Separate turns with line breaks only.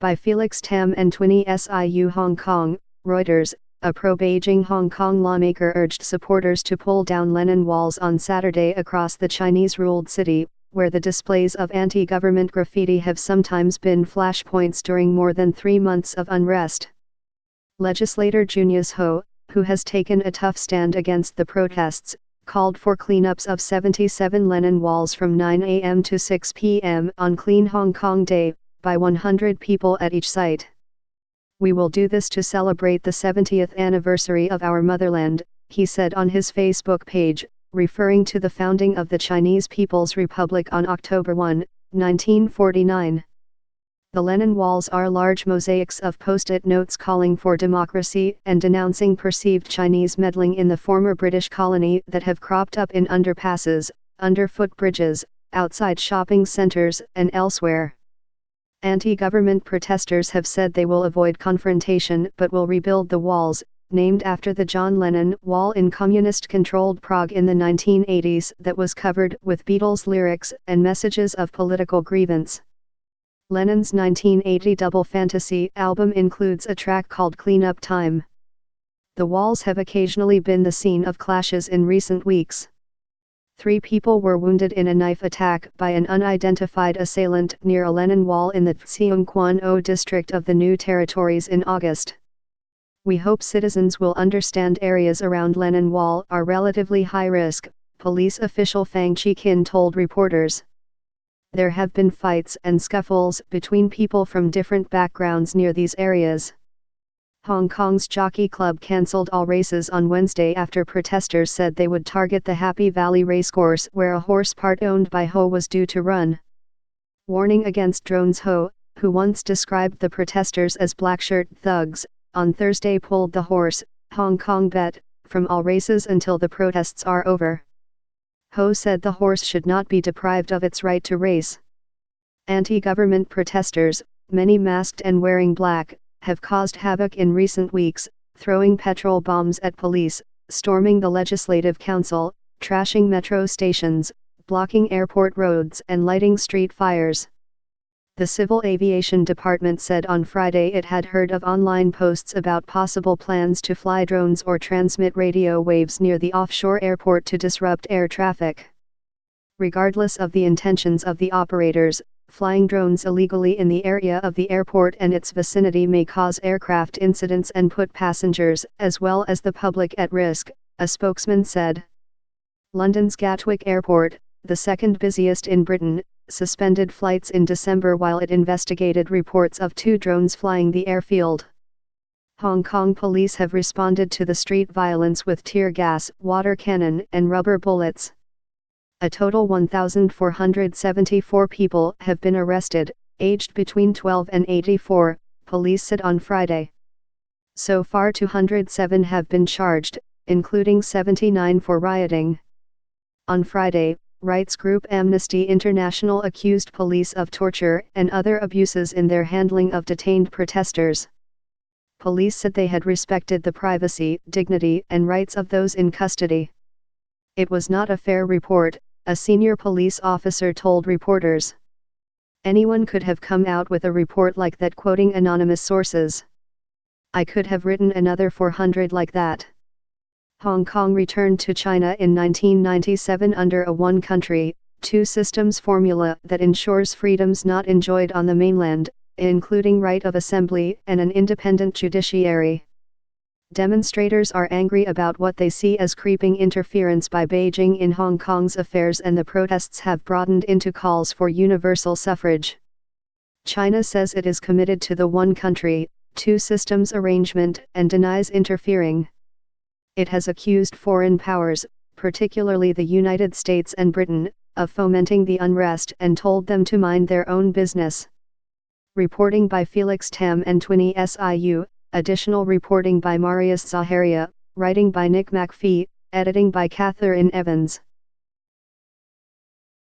By Felix Tam and Twinny Siu Hong Kong, Reuters. A pro-Beijing Hong Kong lawmaker urged supporters to pull down Lenin walls on Saturday across the Chinese-ruled city, where the displays of anti-government graffiti have sometimes been flashpoints during more than 3 months of unrest. Legislator Junius Ho, who has taken a tough stand against the protests, called for cleanups of 77 Lenin walls from 9 a.m. to 6 p.m. on Clean Hong Kong Day, by 100 people at each site. "We will do this to celebrate the 70th anniversary of our motherland," he said on his Facebook page, referring to the founding of the Chinese People's Republic on October 1, 1949. The Lenin walls are large mosaics of post-it notes calling for democracy and denouncing perceived Chinese meddling in the former British colony that have cropped up in underpasses, underfoot bridges, outside shopping centers, and elsewhere. Anti-government protesters have said they will avoid confrontation but will rebuild the walls, named after the John Lennon Wall in communist-controlled Prague in the 1980s that was covered with Beatles lyrics and messages of political grievance. Lennon's 1980 Double Fantasy album includes a track called Clean Up Time. The walls have occasionally been the scene of clashes in recent weeks. 3 people were wounded in a knife attack by an unidentified assailant near a Lenin wall in the Tseungkwan-o district of the New Territories in August. "We hope citizens will understand areas around Lenin Wall are relatively high risk," police official Fang Chi-kin told reporters. "There have been fights and scuffles between people from different backgrounds near these areas." Hong Kong's Jockey Club cancelled all races on Wednesday after protesters said they would target the Happy Valley racecourse where a horse part owned by Ho was due to run. Warning against drones. Ho, who once described the protesters as blackshirt thugs, on Thursday pulled the horse, Hong Kong bet, from all races until the protests are over. Ho said the horse should not be deprived of its right to race. Anti-government protesters, many masked and wearing black, have caused havoc in recent weeks, throwing petrol bombs at police, storming the Legislative Council, trashing metro stations, blocking airport roads and lighting street fires. The Civil Aviation Department said on Friday it had heard of online posts about possible plans to fly drones or transmit radio waves near the offshore airport to disrupt air traffic. Regardless of the intentions of the operators, flying drones illegally in the area of the airport and its vicinity may cause aircraft incidents and put passengers, as well as the public, at risk, a spokesman said. London's Gatwick Airport, the second busiest in Britain, suspended flights in December while it investigated reports of 2 drones flying the airfield. Hong Kong police have responded to the street violence with tear gas, water cannon, and rubber bullets. A total 1,474 people have been arrested, aged between 12 and 84, police said on Friday. So far 207 have been charged, including 79 for rioting. On Friday, rights group Amnesty International accused police of torture and other abuses in their handling of detained protesters. Police said they had respected the privacy, dignity, and rights of those in custody. "It was not a fair report," a senior police officer told reporters. "Anyone could have come out with a report like that," quoting anonymous sources. "I could have written another 400 like that." Hong Kong returned to China in 1997 under a one-country, two-systems formula that ensures freedoms not enjoyed on the mainland, including right of assembly and an independent judiciary. Demonstrators are angry about what they see as creeping interference by Beijing in Hong Kong's affairs, and the protests have broadened into calls for universal suffrage. China says it is committed to the one country, two systems arrangement and denies interfering. It has accused foreign powers, particularly the United States and Britain, of fomenting the unrest and told them to mind their own business. Reporting by Felix Tam and Twinny Siu. Additional reporting by Marius Zaharia, writing by Nick McPhee, editing by Catherine Evans.